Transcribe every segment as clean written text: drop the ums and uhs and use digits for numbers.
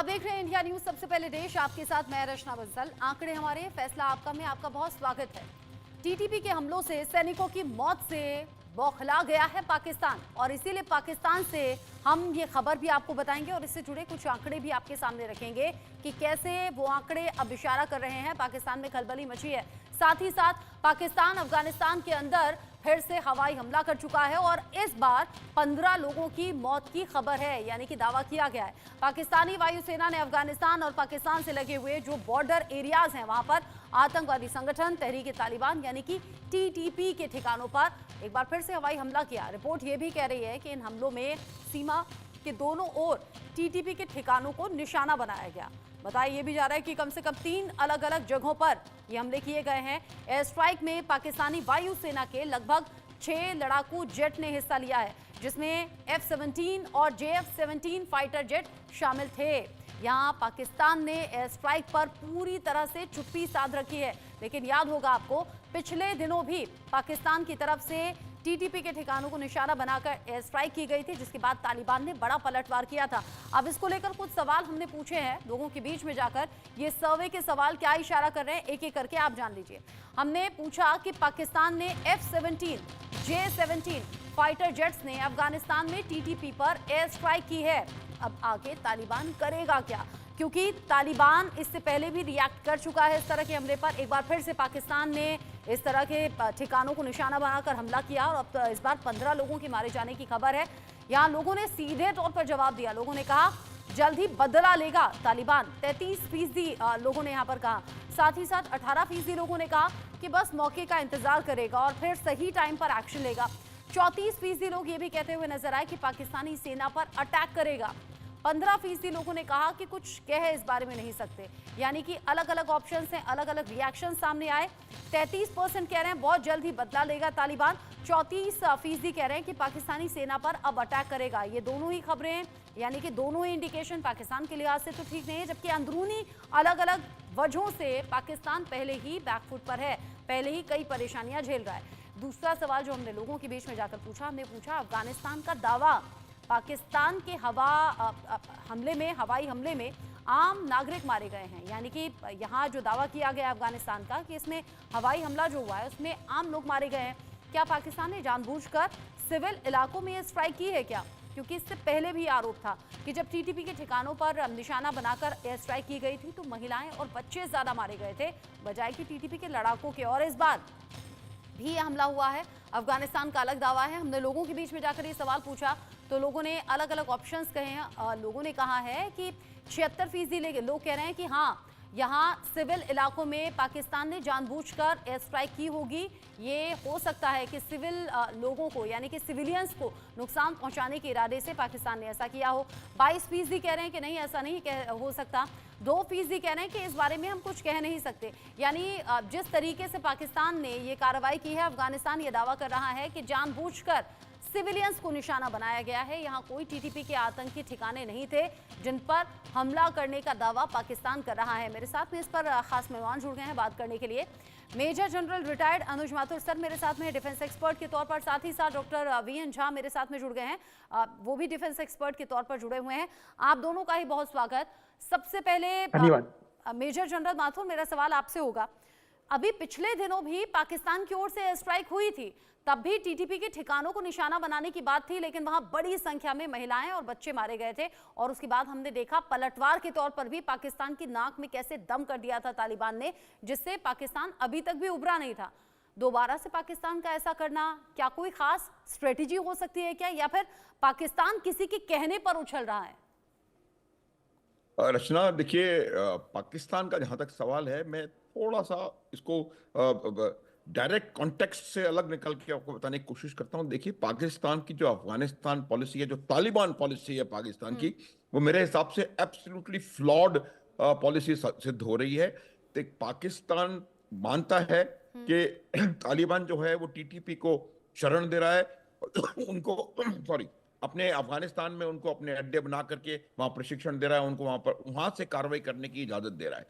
आप देख रहे हैं इंडिया न्यूज, सबसे पहले देश। आपके साथ मैं रचना बंसल। आंकड़े हमारे, फैसला आपका में आपका बहुत स्वागत है। टीटीपी के हमलों से, सैनिकों की मौत से बौखला गया है पाकिस्तान, और इसीलिए पाकिस्तान से हम ये खबर भी आपको बताएंगे और इससे जुड़े कुछ आंकड़े भी आपके सामने रखेंगे कि कैसे वो आंकड़े अब इशारा कर रहे हैं पाकिस्तान में खलबली मची है। साथ ही साथ पाकिस्तान अफगानिस्तान के अंदर फिर से हवाई हमला कर चुका है और इस बार 15 लोगों की मौत की खबर है, यानी कि दावा किया गया है। पाकिस्तानी वायुसेना ने अफगानिस्तान और पाकिस्तान से लगे हुए जो बॉर्डर एरियाज हैं वहां पर आतंकवादी संगठन तहरीक तालिबान यानी कि टीटीपी के ठिकानों पर एक बार फिर से हवाई हमला किया। रिपोर्ट ये भी कह रही है कि इन हमलों में सीमा के दोनों ओर टीटीपी के ठिकानों को निशाना बनाया गया। बताया ये भी जा रहा है कि कम से कम 3 अलग अलग जगहों पर ये हमले किए गए हैं। एयर स्ट्राइक में पाकिस्तानी वायुसेना के लगभग 6 लड़ाकू जेट ने हिस्सा लिया है, जिसमें F-17 और JF-17 फाइटर जेट शामिल थे। यहां पाकिस्तान ने एयर स्ट्राइक पर पूरी तरह से चुप्पी साध रखी है, लेकिन याद होगा आपको पिछले दिनों भी पाकिस्तान की तरफ से टीटीपी के ठिकानों को निशाना बनाकर एयर स्ट्राइक की गई थी, जिसके बाद तालिबान ने बड़ा पलटवार किया था। अब इसको लेकर कुछ सवाल हमने पूछे हैं लोगों के बीच में जाकर। ये सर्वे के सवाल क्या इशारा कर रहे हैं, एक एक करके आप जान लीजिए। हमने पूछा कि पाकिस्तान ने F-17, J-17 फाइटर जेट्स ने अफगानिस्तान में टीटीपी पर एयर स्ट्राइक की है। अब आगे तालिबान करेगा क्या, क्योंकि तालिबान इससे पहले भी रिएक्ट कर चुका है इस तरह के हमले पर। एक बार फिर से पाकिस्तान ने इस तरह के ठिकानों को निशाना बनाकर हमला किया और अब तो इस बार 15 लोगों के मारे जाने की खबर है। यहाँ लोगों ने सीधे तौर पर जवाब दिया। लोगों ने कहा जल्द ही बदला लेगा तालिबान, 33% लोगों ने यहाँ पर कहा। साथ ही साथ 18% लोगों ने कहा कि बस मौके का इंतजार करेगा और फिर सही टाइम पर एक्शन लेगा। 34% लोग ये भी कहते हुए नजर आए कि पाकिस्तानी सेना पर अटैक करेगा। 15% लोगों ने कहा कि कुछ कह इस बारे में नहीं सकते, यानी कि अलग अलग ऑप्शंस हैं, अलग अलग रिएक्शन सामने आए। 33% कह रहे हैं बहुत जल्द ही बदला लेगा तालिबान। 34% कह रहे हैं कि पाकिस्तानी सेना पर अब अटैक करेगा। ये दोनों ही खबरें हैं, यानी कि दोनों ही इंडिकेशन पाकिस्तान के लिहाज से तो ठीक नहीं है, जबकि अंदरूनी अलग अलग वजहों से पाकिस्तान पहले ही बैकफुट पर है, पहले ही कई परेशानियां झेल रहा है। दूसरा सवाल जो हमने लोगों के बीच में जाकर पूछा, हमने पूछा अफगानिस्तान का दावा, पाकिस्तान के हवाई हमले में आम नागरिक मारे गए हैं, यानी कि यहाँ जो दावा किया गया अफगानिस्तान का कि इसमें हवाई हमला जो हुआ है उसमें आम लोग मारे गए हैं। क्या पाकिस्तान ने जानबूझकर सिविल इलाकों में स्ट्राइक की है क्या? क्योंकि इससे पहले भी आरोप था कि जब टीटीपी के ठिकानों पर निशाना बनाकर एयर स्ट्राइक की गई थी तो महिलाएं और बच्चे ज्यादा मारे गए थे बजाय कि टीटीपी के लड़ाकों के। और इस बार भी हमला हुआ है। अफगानिस्तान का अलग दावा है। हमने लोगों के बीच में जाकर ये सवाल पूछा तो लोगों ने अलग अलग ऑप्शंस कहे हैं। लोगों ने कहा है कि 76% लोग कह रहे हैं कि हाँ, यहाँ सिविल इलाकों में पाकिस्तान ने जानबूझकर एयर स्ट्राइक की होगी। ये हो सकता है कि सिविल लोगों को, यानी कि सिविलियंस को नुकसान पहुंचाने के इरादे से पाकिस्तान ने ऐसा किया हो। 22% कह रहे हैं कि नहीं, ऐसा नहीं हो सकता। 2% कह रहे हैं कि इस बारे में हम कुछ कह नहीं सकते। यानी जिस तरीके से पाकिस्तान ने ये कार्रवाई की है, अफगानिस्तान ये दावा कर रहा है कि जानबूझकर सिविलियंस को निशाना बनाया गया है। यहाँ कोई टीटीपी के आतंकी ठिकाने नहीं थे जिन पर हमला करने का दावा पाकिस्तान कर रहा है। मेरे साथ में इस पर खास मेहमान जुड़ गए हैं बात करने के लिए। मेजर जनरल रिटायर्ड अनुज माथुर सर मेरे साथ में डिफेंस एक्सपर्ट के तौर पर, साथ ही साथ डॉक्टर VN झा मेरे साथ में जुड़ गए हैं, वो भी डिफेंस एक्सपर्ट के तौर पर जुड़े हुए हैं। आप दोनों का ही बहुत स्वागत। सबसे पहले मेजर जनरल माथुर, मेरा सवाल आपसे होगा, अभी पिछले दिनों भी पाकिस्तान की ओर से एयर स्ट्राइक हुई थी, तब भी टीटीपी के ठिकानों को निशाना बनाने की बात थी, लेकिन वहां बड़ी संख्या में महिलाएं और बच्चे मारे गए थे। और उसके बाद हमने देखा पलटवार के तौर पर भी पाकिस्तान की नाक में कैसे दम कर दिया था तालिबान ने, जिससे पाकिस्तान अभी तक भी उभरा नहीं था। दोबारा से पाकिस्तान का ऐसा करना, क्या कोई खास स्ट्रेटेजी हो सकती है क्या, या फिर पाकिस्तान किसी के कहने पर उछल रहा है? रचना, देखिए, पाकिस्तान का जहां तक सवाल है, मैं थोड़ा सा इसको डायरेक्ट कॉन्टेक्स्ट से अलग निकल के आपको बताने की कोशिश करता हूं। देखिए, पाकिस्तान की जो अफगानिस्तान पॉलिसी है, जो तालिबान पॉलिसी है पाकिस्तान की, वो मेरे हिसाब से एब्सोल्युटली फ्लॉड पॉलिसी सिद्ध हो रही है। तो पाकिस्तान मानता है कि तालिबान जो है वो टीटीपी को शरण दे रहा है, उनको सॉरी अपने अफगानिस्तान में उनको अपने अड्डे बना करके वहां प्रशिक्षण दे रहा है, उनको वहां से कार्रवाई करने की इजाजत दे रहा है।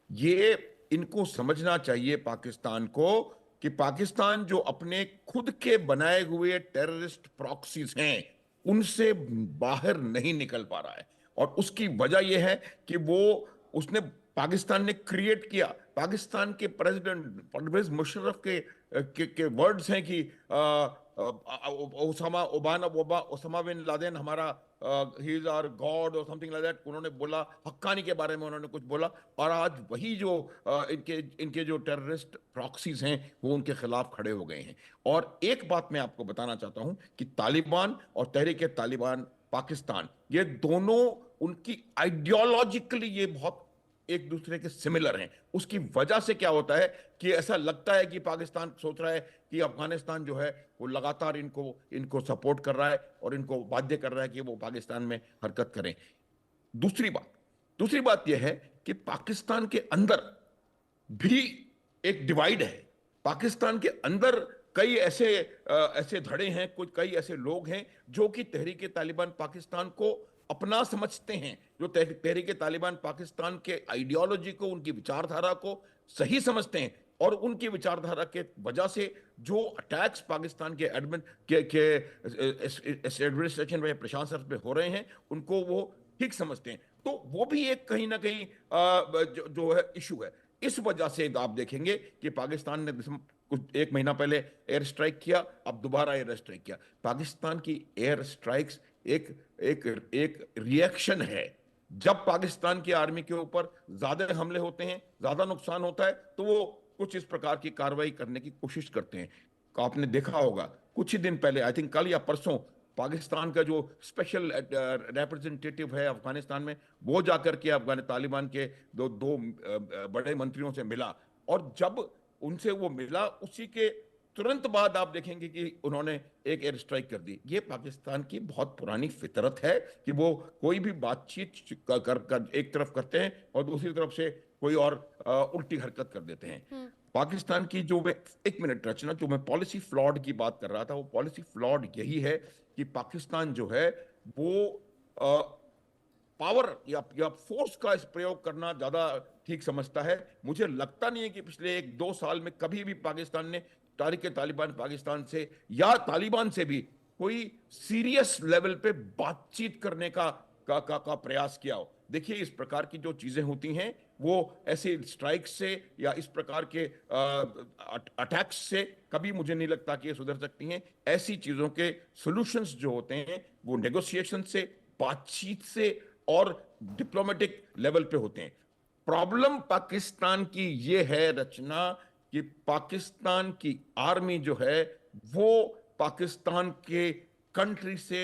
ये इनको समझना चाहिए पाकिस्तान को कि पाकिस्तान जो अपने खुद के बनाए हुए टेररिस्ट प्रॉक्सीज हैं उनसे बाहर नहीं निकल पा रहा है। और उसकी वजह यह है कि वो उसने पाकिस्तान ने क्रिएट किया। पाकिस्तान के प्रेसिडेंट परवेज मुशर्रफ के वर्ड्स हैं कि ओसामा बिन लादेन हमारा ही इज आवर गॉड और समथिंग लाइक दैट, उन्होंने बोला। हक्कानी के बारे में उन्होंने कुछ बोला। और आज वही जो इनके जो टेररिस्ट प्रॉक्सीज हैं वो उनके खिलाफ खड़े हो गए हैं। और एक बात मैं आपको बताना चाहता हूं कि तालिबान और तहरीक तालिबान पाकिस्तान, ये दोनों उनकी आइडियोलॉजिकली ये बहुत एक दूसरे के सिमिलर हैं। उसकी वजह से क्या होता है कि ऐसा लगता है कि पाकिस्तान सोच रहा है कि अफगानिस्तान जो है वो लगातार इनको इनको सपोर्ट कर रहा है और इनको बाध्य कर रहा है कि वो पाकिस्तान में हरकत करें। दूसरी बात दूसरी बात यह है कि पाकिस्तान के अंदर भी एक डिवाइड है। पाकिस्तान के अंदर कई ऐसे धड़े हैं, कुछ कई ऐसे लोग हैं जो कि तहरीक तालिबान पाकिस्तान को अपना समझते हैं, जो तहरीक तालिबान पाकिस्तान के आइडियोलॉजी को, उनकी विचारधारा को सही समझते हैं। और उनकी विचारधारा के वजह से जो अटैक्स पाकिस्तान के एडमिनिस्ट्रेशन में, प्रशासन पे हो रहे हैं, उनको वो ठीक समझते हैं। तो वो भी एक कहीं ना कहीं जो है इशू है। इस वजह से आप देखेंगे कि पाकिस्तान ने कुछ एक महीना पहले एयर स्ट्राइक किया, अब दोबारा एयर स्ट्राइक किया। पाकिस्तान की एयर स्ट्राइक्स एक एक एक रिएक्शन है। जब पाकिस्तान की आर्मी के ऊपर ज्यादा हमले होते हैं, ज्यादा नुकसान होता है, तो वो कुछ इस प्रकार की कार्रवाई करने की कोशिश करते हैं। आपने देखा होगा कुछ ही दिन पहले, आई थिंक कल या परसों, पाकिस्तान का जो स्पेशल रिप्रेजेंटेटिव है अफगानिस्तान में, वो जाकर के अफगान तालिबान के दो बड़े मंत्रियों से मिला। और जब उनसे वो मिला, उसी के तुरंत बाद आप देखेंगे कि उन्होंने एक एयर स्ट्राइक कर दी। ये पाकिस्तान की बहुत पुरानी फितरत है कि वो कोई भी बातचीत कर एक तरफ करते हैं और दूसरी तरफ से कोई और उल्टी हरकत कर देते हैं। पाकिस्तान की जो मैं, एक मिनट रचना, जो मैं पॉलिसी फ्लॉड की बात कर रहा था, वो पॉलिसी फ्लॉड यही है कि पाकिस्तान जो है वो पावर या फोर्स का इस प्रयोग करना ज्यादा ठीक समझता है। मुझे लगता नहीं है कि पिछले 1-2 साल में कभी भी पाकिस्तान ने तारिक तालिबान पाकिस्तान से या तालिबान से भी कोई सीरियस लेवल पे बातचीत करने का प्रयास किया हो। देखिए, इस प्रकार की जो चीजें होती हैं वो ऐसे स्ट्राइक से या इस प्रकार के अटैक्स से कभी मुझे नहीं लगता कि ये सुधर सकती हैं। ऐसी चीजों के सॉल्यूशंस जो होते हैं वो नेगोशिएशन से, बातचीत से और डिप्लोमेटिक लेवल पे होते हैं। प्रॉब्लम पाकिस्तान की ये है रचना कि पाकिस्तान की आर्मी जो है वो पाकिस्तान के कंट्री से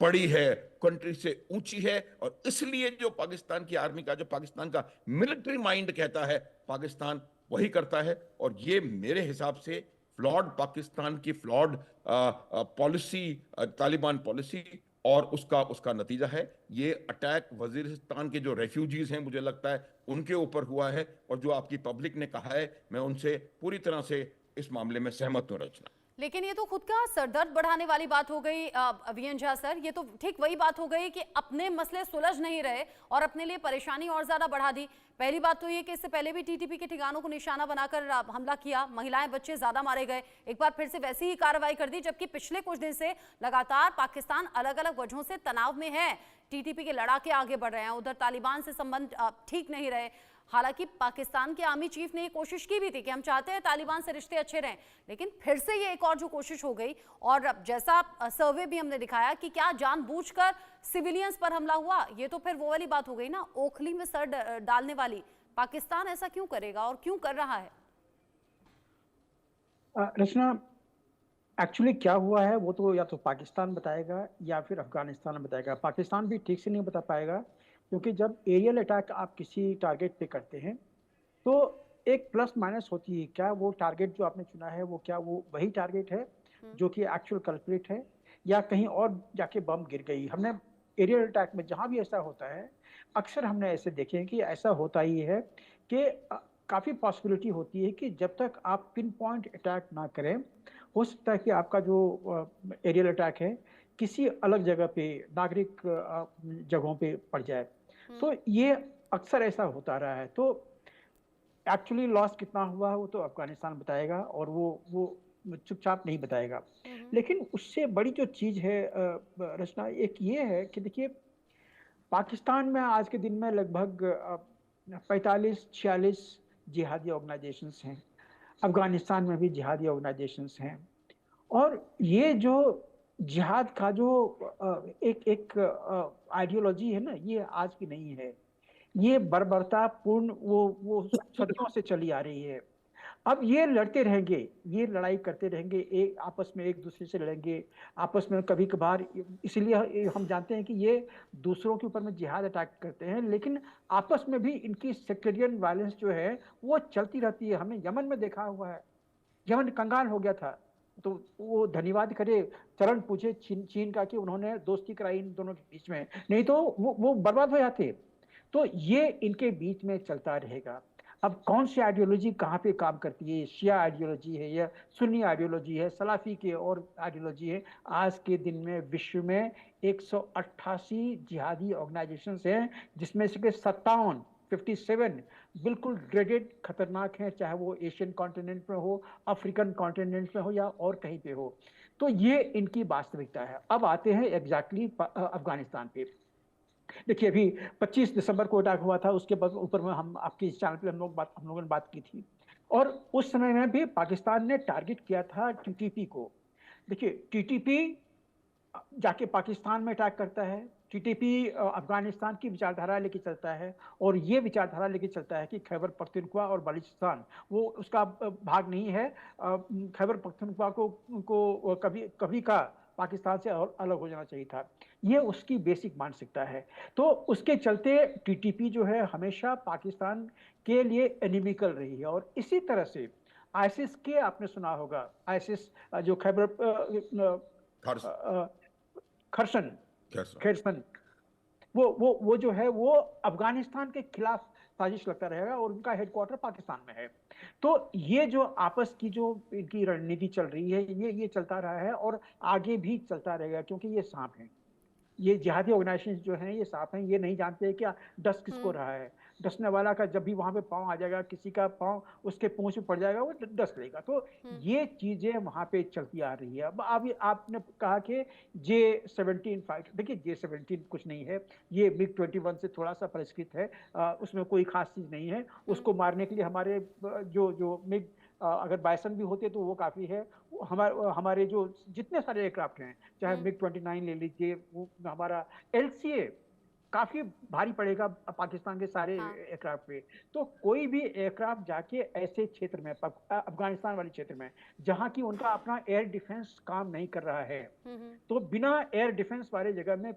बड़ी है, कंट्री से ऊंची है। और इसलिए जो पाकिस्तान की आर्मी का, जो पाकिस्तान का मिलिट्री माइंड कहता है, पाकिस्तान वही करता है। और ये मेरे हिसाब से फ्लॉड, पाकिस्तान की फ्लॉड पॉलिसी, तालिबान पॉलिसी, और उसका उसका नतीजा है ये अटैक। वजीरिस्तान के जो रेफ्यूजीज हैं, मुझे लगता है उनके ऊपर हुआ है। और जो आपकी पब्लिक ने कहा है, मैं उनसे पूरी तरह से इस मामले में सहमत हूं रचना। लेकिन ये तो खुद का सरदर्द बढ़ाने वाली बात हो गई वीएन झा सर। ये तो ठीक वही बात हो गई कि अपने मसले सुलझ नहीं रहे और अपने लिए परेशानी और ज्यादा बढ़ा दी। पहली बात तो ये कि इससे पहले भी टीटीपी के ठिकानों को निशाना बनाकर हमला किया, महिलाएं बच्चे ज्यादा मारे गए। एक बार फिर से वैसी ही कार्रवाई कर दी, जबकि पिछले कुछ दिन से लगातार पाकिस्तान अलग अलग वजहों से तनाव में है। टीटीपी के लड़ाके आगे बढ़ रहे हैं, उधर तालिबान से संबंध ठीक नहीं रहे। हालांकि पाकिस्तान के आर्मी चीफ ने ये कोशिश की भी थी कि हम चाहते हैं तालिबान से रिश्ते अच्छे रहें, लेकिन फिर से ये एक और जो कोशिश हो गई। और जैसा सर्वे भी हमने दिखाया कि क्या जानबूझकर सिविलियंस पर हमला हुआ, ये तो फिर वो वाली बात हो गई ना, ओखली में सर डालने वाली। पाकिस्तान ऐसा क्यों करेगा और क्यों कर रहा है? रचना, एक्चुअली क्या हुआ है वो तो या तो पाकिस्तान बताएगा या फिर अफगानिस्तान बताएगा। पाकिस्तान भी ठीक से नहीं बता पाएगा, क्योंकि जब एरियल अटैक आप किसी टारगेट पे करते हैं तो एक प्लस माइनस होती है। क्या वो टारगेट जो आपने चुना है वो क्या वो वही टारगेट है जो कि एक्चुअल कल्प्रिट है, या कहीं और जाके बम गिर गई। हमने एरियल अटैक में जहाँ भी ऐसा होता है, अक्सर हमने ऐसे देखे हैं कि ऐसा होता ही है कि काफ़ी पॉसिबिलिटी होती है कि जब तक आप पिन पॉइंट अटैक ना करें, हो सकता है कि आपका जो एरियल अटैक है किसी अलग जगह पे, नागरिक जगहों पे पड़ जाए। तो ये अक्सर ऐसा होता रहा है। तो एक्चुअली लॉस कितना हुआ है वो तो अफगानिस्तान बताएगा, और वो चुपचाप नहीं बताएगा। लेकिन उससे बड़ी जो चीज़ है रचना, एक ये है कि देखिए, पाकिस्तान में आज के दिन में लगभग 45-46 जिहादी ऑर्गेनाइजेशंस हैं। अफगानिस्तान में भी जिहादी ऑर्गेनाइजेशंस हैं। और ये जो जिहाद का जो एक एक आइडियोलॉजी है ना, ये आज की नहीं है। ये बर्बरतापूर्ण वो सदियों से चली आ रही है। अब ये लड़ते रहेंगे, ये लड़ाई करते रहेंगे, एक आपस में एक दूसरे से लड़ेंगे, आपस में कभी कभार, इसीलिए हम जानते हैं कि ये दूसरों के ऊपर में जिहाद अटैक करते हैं, लेकिन आपस में भी इनकी सेक्टेरियन वायलेंस जो है वो चलती रहती है। हमने यमन में देखा हुआ है, यमन कंगाल हो गया था, तो वो धन्यवाद करे, चरण पूछे चीन का कि उन्होंने दोस्ती कराई इन दोनों के बीच में, नहीं तो वो बर्बाद हो जाते। तो ये इनके बीच में चलता रहेगा। अब कौन सी आइडियोलॉजी कहाँ पे काम करती है, शिया आइडियोलॉजी है या सुन्नी आइडियोलॉजी है, सलाफी के और आइडियोलॉजी है। आज के दिन में विश्व में 188 जिहादी ऑर्गेनाइजेशंस हैं, जिसमें से 57 बिल्कुल ग्रेडेड खतरनाक हैं, चाहे वो एशियन कॉन्टिनेंट में हो, अफ्रीकन कॉन्टिनेंट में हो या और कहीं पे हो। तो ये इनकी वास्तविकता है। अब आते हैं एग्जैक्टली अफगानिस्तान पे। देखिए, अभी 25 दिसंबर को अटैक हुआ था, उसके बाद ऊपर में हम आपके इस चैनल पे हम लोगों ने बात की थी, और उस समय में भी पाकिस्तान ने टारगेट किया था टीटीपी को। देखिए, टीटीपी जाके पाकिस्तान में अटैक करता है। टीटीपी अफगानिस्तान की विचारधारा लेके चलता है, और ये विचारधारा लेके चलता है कि खैबर पख्तूनख्वा और बलूचिस्तान वो उसका भाग नहीं है। खैबर पख्तूनख्वा को कभी कभी का पाकिस्तान से और अलग हो जाना चाहिए था। ये उसकी बेसिक मानसिकता है। तो उसके चलते टीटीपी जो है हमेशा पाकिस्तान के लिए एनिमिकल रही है। और इसी तरह से आईसिस के, आपने सुना होगा, आईसिस जो खर्च खरसन खर्च खैरसन, वो जो है वो अफगानिस्तान के खिलाफ साजिश लगता रहेगा, और उनका हेडक्वार्टर पाकिस्तान में है। तो ये जो आपस की जो इनकी रणनीति चल रही है, ये चलता रहा है और आगे भी चलता रहेगा, क्योंकि ये सांप हैं। ये जिहादी ऑर्गेनाइजेशन जो हैं ये सांप हैं, ये नहीं जानते कि डस किसको रहा है। डसने वाला का जब भी वहां पे पांव आ जाएगा, किसी का पांव उसके पूंछ में पड़ जाएगा, वो डस लेगा। तो ये चीजें वहां पे चलती आ रही है। अब अभी आपने कहा कि J-17 फाइटर, देखिए J-17 कुछ नहीं है, ये MiG-21 से थोड़ा सा परिष्कृत है। उसमें कोई खास चीज नहीं है। उसको मारने के लिए हमारे जो MiG अगर बाइसन भी होते तो वो काफी है। हमारे जो जितने सारे एयरक्राफ्ट हैं, चाहे MiG-29 ले लीजिए, वो हमारा LCA काफी भारी पड़ेगा पाकिस्तान के सारे एयरक्राफ्ट पे। तो कोई भी एयरक्राफ्ट जाके ऐसे क्षेत्र में, अफगानिस्तान वाले क्षेत्र में, जहां की उनका अपना एयर डिफेंस काम नहीं कर रहा है, तो बिना एयर डिफेंस वाले जगह में